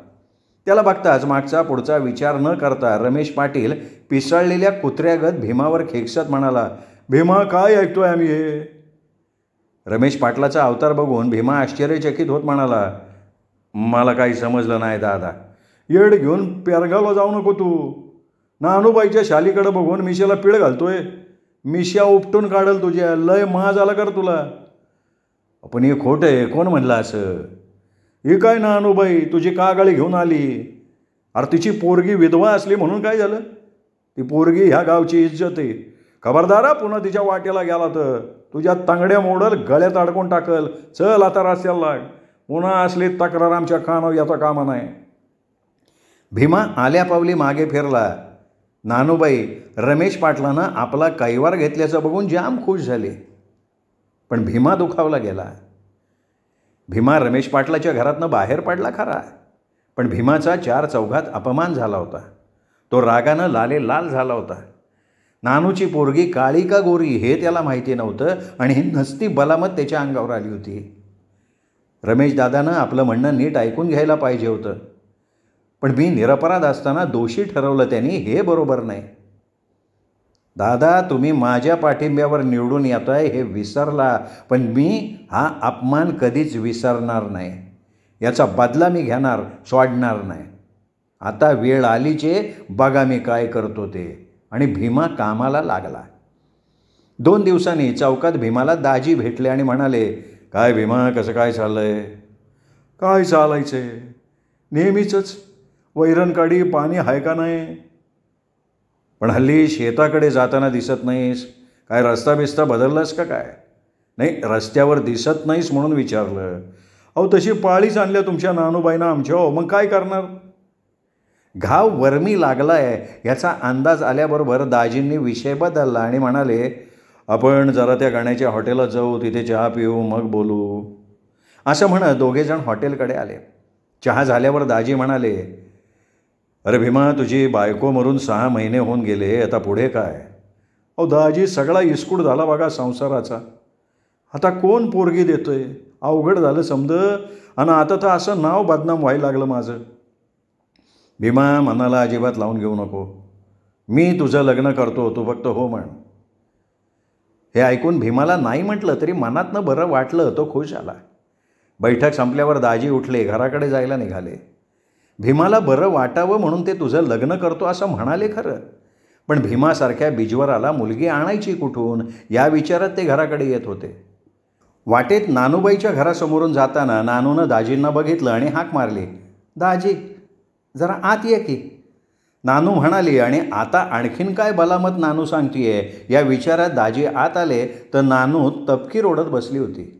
त्याला बघताच मागचा पुढचा विचार न करता रमेश पाटील पिसाळलेल्या कुत्र्यागत भीमावर खेकसत म्हणाला, भीमा काय ऐकतोय आम्ही हे? रमेश पाटलाचा अवतार बघून भीमा आश्चर्यचकित होत म्हणाला, मला काही समजलं नाही दादा. येड घेऊन पेरगावला जाऊ नको तू. नानूबाईच्या शालीकडे बघून मिशाला पीळ घालतोय. मिशा उपटून काढल तुझ्या. लय माज आला कर तुला. पण हे खोटं आहे. कोण म्हणलं असं? ही काय नानूबाई तुझी कागाळी घेऊन आली? अरे तिची पोरगी विधवा असली म्हणून काय झालं? ती पोरगी ह्या गावची इज्जत आहे. खबरदारा पुन्हा तिच्या वाटेला गेला तर तुझ्या तांगड्या मोडल, गळ्यात अडकून टाकल. चल आता रस्त्याला लाग. पुन्हा असली तक्रार आमच्या कानावर याचा कामा नाही. भीमा आल्या पावली मागे फिरला. नानूबाई रमेश पाटलानं आपला कैवार घेतल्याचं बघून जाम खुश झाले. पण भीमा दुखावला गेला. भीमा रमेश पाटलाच्या घरातनं बाहेर पडला खरा, पण भीमाचा 4 चौघात अपमान झाला होता. तो रागानं लाल झाला होता. नानूची पोरगी काळी का गोरी हे त्याला माहिती नव्हतं आणि ही नसती बलामत त्याच्या अंगावर आली होती. रमेश दादानं आपलं म्हणणं नीट ऐकून घ्यायला पाहिजे होतं. पण मी निरपराध असताना दोषी ठरवलं त्यांनी, हे बरोबर नाही. दादा तुम्ही माझ्या पाठिंब्यावर निवडून येताय हे विसरला, पण मी हा अपमान कधीच विसरणार नाही. याचा बदला मी घेणार, सोडणार नाही. आता वेळ आलीचे, बघा मी काय करतो ते. आणि भीमा कामाला लागला. 2 दिवसांनी चौकात भीमाला दाजी भेटले आणि म्हणाले, काय भीमा कसं काय चाललंय? काय चालायचंय, नेहमीचंच. वैरणकाडी पाणी आहे का नाही? पण हल्ली शेताकडे जाताना दिसत नाहीस. काय रस्ता बिस्ता बदललास का काय? नाही, रस्त्यावर दिसत नाहीस म्हणून विचारलं. अहो तशी पाळीच आणल्या तुमच्या नानूबाईनं आमच्या. हो मग काय करणार? घाव वर्मी लागलाय याचा अंदाज आल्याबरोबर दाजींनी विषय बदलला आणि म्हणाले, आपण जरा त्या गाण्याच्या हॉटेलात जाऊ, तिथे चहा पिऊ, मग बोलू. असं म्हणत दोघेजण हॉटेलकडे आले. चहा झाल्यावर दाजी म्हणाले, अरे भीमा तुझी बायको मरून 6 महिने होऊन गेले, आता पुढे काय? अहो दाजी सगळा इस्कूट झाला बघा संसाराचा. आता कोण पोरगी देतोय? अवघड झालं समज. आणि आता तर असं नाव बदनाम व्हायला लागलं माझं. भीमा मनाला अजिबात लावून घेऊ नको. मी तुझं लग्न करतो, तू फक्त हो म्हण. हे ऐकून भीमाला नाही म्हटलं तरी मनातनं बरं वाटलं. तो खुश झाला. बैठक संपल्यावर दाजी उठले, घराकडे जायला निघाले. भीमाला बरं वाटावं म्हणून ते तुझं लग्न करतो असं म्हणाले खरं, पण भीमासारख्या बिजवराला मुलगी आणायची कुठून या विचारात ते घराकडे येत होते. वाटेत नानूबाईच्या घरासमोरून जाताना नानूनं दाजींना बघितलं आणि हाक मारली, दाजी जरा आत ये की. नानू म्हणाली आणि आता आणखीन काय बलामत नानू सांगतीये या विचारात दाजी आत आले तर नानू तपकीर ओढत बसली होती.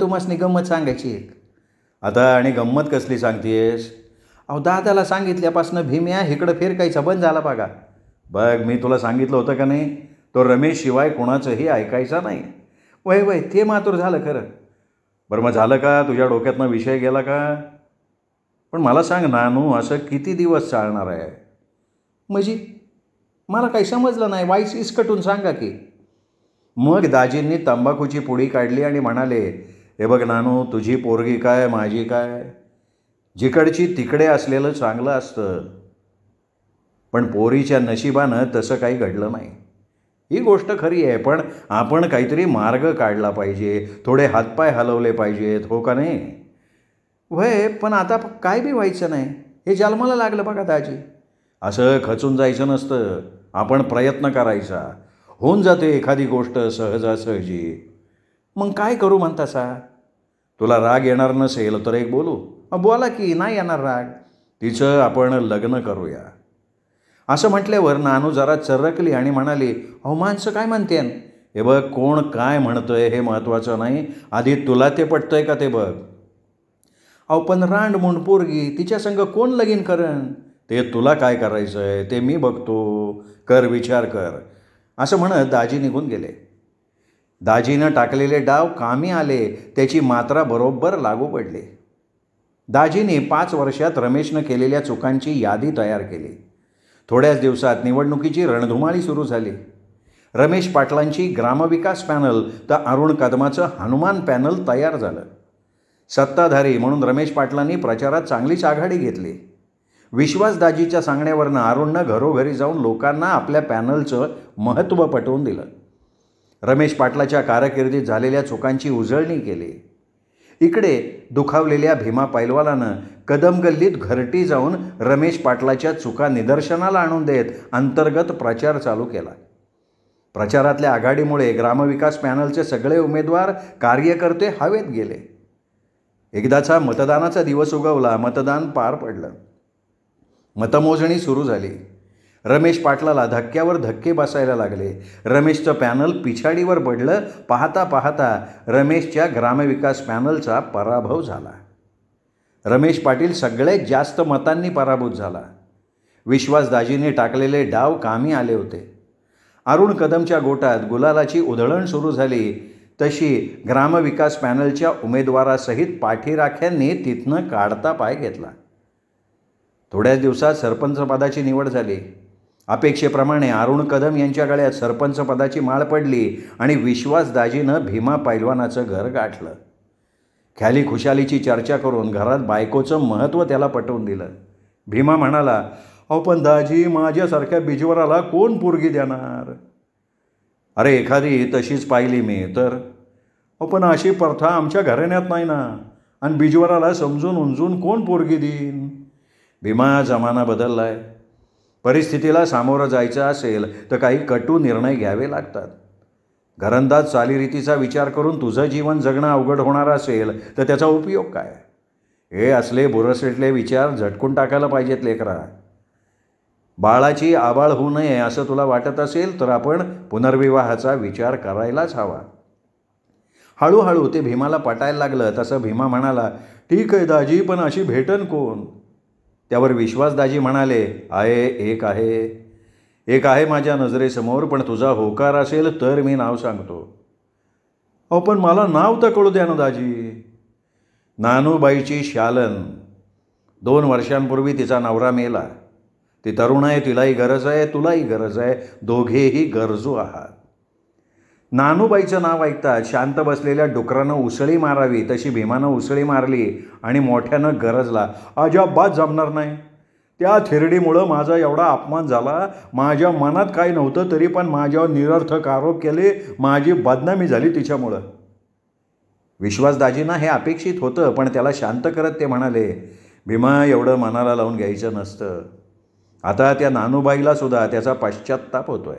तुम्हासनी गंमत सांगायची एक. आता आणि गंमत कसली सांगतेस? अहो दादाला सांगितल्यापासून भीम्या इकडं फिरकायचा बंद झाला बघा. बघ मी तुला सांगितलं होतं का नाही, तो रमेश शिवाय कोणाचंही ऐकायचा नाही. वय ते मातूर झालं खरं. बरं मग झालं का? तुझ्या डोक्यातनं विषय गेला का? पण मला सांग नानू, असं किती दिवस चालणार आहे? म्हणजे मला काही समजलं नाही. वाईस इसकटून सांगा की. मग दाजींनी तंबाखूची पुडी काढली आणि म्हणाले, हे बघ नानू, तुझी पोरगी काय माझी काय, जिकडची तिकडे असलेलं चांगलं असतं. पण पोरीच्या नशिबानं तसं काही घडलं नाही. ही गोष्ट खरी आहे, पण आपण काहीतरी मार्ग काढला पाहिजे, थोडे हातपाय हलवले पाहिजेत, हो का नाही? वय पण आता काय बी व्हायचं नाही, हे जन्माला लागलं बघा दाजी. असं खचून जायचं नसतं, आपण प्रयत्न करायचा. होऊन जाते एखादी गोष्ट सहजासहजी. मग काय करू म्हणता सा? तुला राग येणार नसेल तर एक बोलू. बोला की, नाही येणार राग. तिचं आपण लग्न करूया. असं म्हटल्यावर नानू जरा चरकली आणि म्हणाली, अहो माणसं काय म्हणतेन, हे बघ, कोण काय म्हणतंय हे महत्त्वाचं नाही, आधी तुला ते पटतंय का ते बघ. अहो पण रांड म्हणून पोरगी, तिच्या संग कोण लगीन करण? ते तुला काय करायचं आहे ते मी बघतो, कर विचार कर, असं म्हणत दाजी निघून गेले. दाजीनं टाकलेले डाव कामी आले, त्याची मात्रा बरोबर लागू पडली. दाजीने 5 वर्षात रमेशनं केलेल्या चुकांची यादी तयार केली. थोड्याच दिवसात निवडणुकीची रणधुमाळी सुरू झाली. रमेश पाटलांची ग्रामविकास पॅनल तर अरुण कदमाचं हनुमान पॅनल तयार झालं. सत्ताधारी म्हणून रमेश पाटलांनी प्रचारात चांगलीच आघाडी घेतली. विश्वासदाजीच्या सांगण्यावरनं अरुणनं घरोघरी जाऊन लोकांना आपल्या पॅनलचं महत्त्व पटवून दिलं. रमेश पाटलाच्या कारकिर्दीत झालेल्या चुकांची उजळणी केली. इकडे दुखावलेल्या भीमा पैलवालानं कदम गल्लीत घरटी जाऊन रमेश पाटलाच्या चुका निदर्शनाला आणून देत अंतर्गत प्रचार चालू केला. प्रचारातल्या आघाडीमुळे ग्रामविकास पॅनलचे सगळे उमेदवार कार्यकर्ते हवेत गेले. एकदाचा मतदानाचा दिवस उगवला. मतदान पार पडलं. मतमोजणी सुरू झाली. रमेश पाटलाला धक्क्यावर धक्के बसायला लागले. रमेशचं पॅनल पिछाडीवर पडलं. पाहता पाहता रमेशच्या ग्रामविकास पॅनलचा पराभव झाला. रमेश पाटील सगळ्यात जास्त मतांनी पराभूत झाला. विश्वासदाजीने टाकलेले डाव कामी आले होते. अरुण कदमच्या गोटात गुलालाची उधळण सुरू झाली तशी ग्रामविकास पॅनलच्या उमेदवारासहित पाठीराख्यांनी तिथनं काढता पाय घेतला. थोड्याच दिवसात सरपंचपदाची निवड झाली. अपेक्षेप्रमाणे अरुण कदम यांच्या गळ्यात सरपंचपदाची माळ पडली आणि विश्वासदाजीनं भीमा पैलवानाचं घर गाठलं. ख्याली खुशालीची चर्चा करून घरात बायकोचं महत्त्व त्याला पटवून दिलं. भीमा म्हणाला, अहो पण दाजी, माझ्यासारख्या बिजवराला कोण पोरगी देणार? अरे एखादी तशीच पाहिली मी तर. अहो पण अशी प्रथा आमच्या घराण्यात नाही ना, आणि बिजवराला समजून उंजून कोण पोरगी देईन? भीमा, जमाना बदलला आहे. परिस्थितीला सामोरं जायचं असेल तर काही कटू निर्णय घ्यावे लागतात. घरंदाज चालीरीतीचा विचार करून तुझं जीवन जगणं अवघड होणार असेल तर त्याचा उपयोग काय? हे असले बुरसटले विचार झटकून टाकायला पाहिजेत लेकरा. बाळाची आबाळ होऊ नये असं तुला वाटत असेल तर आपण पुनर्विवाहाचा विचार करायलाच हवा. हळूहळू ते भीमाला पटायला लागलं. तसं भीमा म्हणाला, ठीक आहे दाजी, पण अशी भेटन कोण? त्यावर विश्वासदाजी म्हणाले, एक आहे माझ्या नजरेसमोर, पण तुझा होकार असेल तर मी नाव सांगतो. अहो पण मला नाव तर कळू द्या ना दाजी. नानूबाईची शालन. 2 वर्षांपूर्वी तिचा नवरा मेला. ती तरुण आहे, तिलाही गरज आहे, तुलाही गरज आहे, दोघेही गरजू आहात. नानूबाईचं नाव ऐकताच शांत बसलेल्या डुकरानं उसळी मारावी तशी भीमानं उसळी मारली आणि मोठ्यानं गरजला, अजिबात जमणार नाही. त्या थिरडीमुळं माझा एवढा अपमान झाला. माझ्या मनात काही नव्हतं तरी पण माझ्यावर निरर्थक आरोप केले. माझी बदनामी झाली तिच्यामुळं. विश्वासदाजींना हे अपेक्षित होतं, पण त्याला शांत करत ते म्हणाले, भीमा, एवढं मनाला लावून घ्यायचं नसतं. आता त्या नानूबाईला सुद्धा त्याचा पश्चात्ताप होतोय.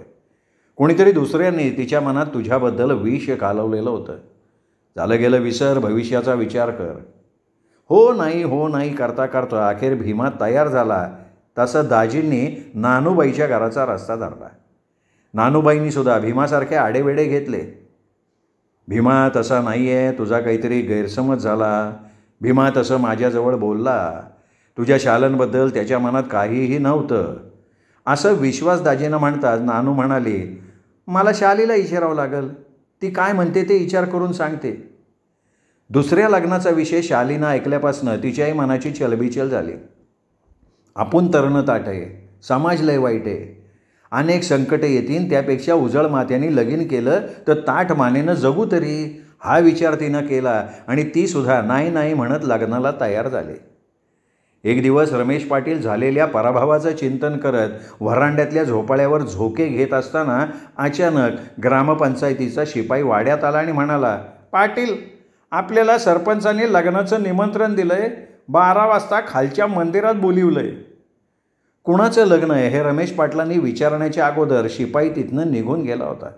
कोणीतरी दुसऱ्यांनी तिच्या मनात तुझ्याबद्दल विष कालवलेलं होतं. झालं गेलं विसर, भविष्याचा विचार कर. हो नाही करता करता अखेर भीमा तयार झाला. तसं दाजींनी नानूबाईच्या घराचा रस्ता धरला. नानूबाईंनी सुद्धा भीमासारखे आडेवेडे घेतले. भीमा, तसा नाही आहे, तुझा काहीतरी गैरसमज झाला. भीमा तसं माझ्याजवळ बोलला. तुझ्या शालनबद्दल त्याच्या मनात काहीही नव्हतं. असं विश्वासदाजीनं म्हणताच नानू म्हणाली, मला शालीला विचारावं लागेल. ती काय म्हणते ते विचार करून सांगते. दुसऱ्या लग्नाचा विषय शालीनं ऐकल्यापासनं तिच्याही मनाची चलबिचल झाली. आपण तरणं ताट आहे, समाज लय वाईट आहे, अनेक संकटे येतील, त्यापेक्षा उजळ मात्याने लगीन केलं तर ताठ मानेनं जगू तरी, हा विचार तिनं केला आणि ती सुद्धा नाही म्हणत लग्नाला तयार झाले. एक दिवस रमेश पाटील झालेल्या पराभवाचं चिंतन करत व्हरांड्यातल्या झोपाळ्यावर झोके घेत असताना अचानक ग्रामपंचायतीचा शिपाई वाड्यात आला आणि म्हणाला, पाटील, आपल्याला सरपंचाने लग्नाचं निमंत्रण दिलं आहे. 12 वाजता खालच्या मंदिरात बोलिवलं आहे. कुणाचं लग्न आहे हे रमेश पाटलांनी विचारण्याच्या अगोदर शिपाई तिथनं निघून गेला होता.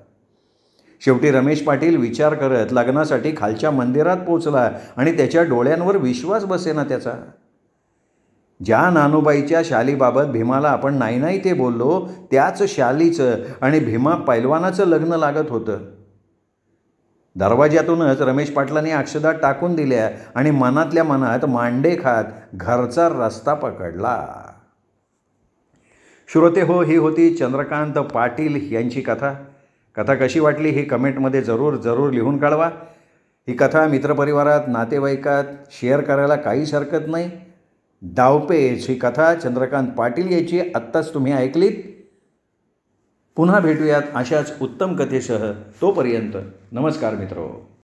शेवटी रमेश पाटील विचार करत लग्नासाठी खालच्या मंदिरात पोचला आणि त्याच्या डोळ्यांवर विश्वास बसेना त्याचा. ज्या नानूबाईच्या शालीबाबत भीमाला आपण नाही ते बोललो, त्याच शालीचं आणि भीमा पैलवानाचं लग्न लागत होतं. दरवाज्यातूनच रमेश पाटलांनी अक्षदा टाकून दिल्या आणि मनातल्या मनात मांडे खात घरचा रस्ता पकडला. श्रोते हो, ही होती चंद्रकांत पाटील यांची कथा. कथा कशी वाटली ही कमेंटमध्ये जरूर लिहून कळवा. ही कथा मित्रपरिवारात, नातेवाईकात शेअर करायला काहीच हरकत नाही. डावपेच ही कथा चंद्रकांत पाटील याची आत्ताच तुम्ही ऐकलीत. पुन्हा भेटूयात अशाच उत्तम कथेसह. तोपर्यंत नमस्कार मित्रो.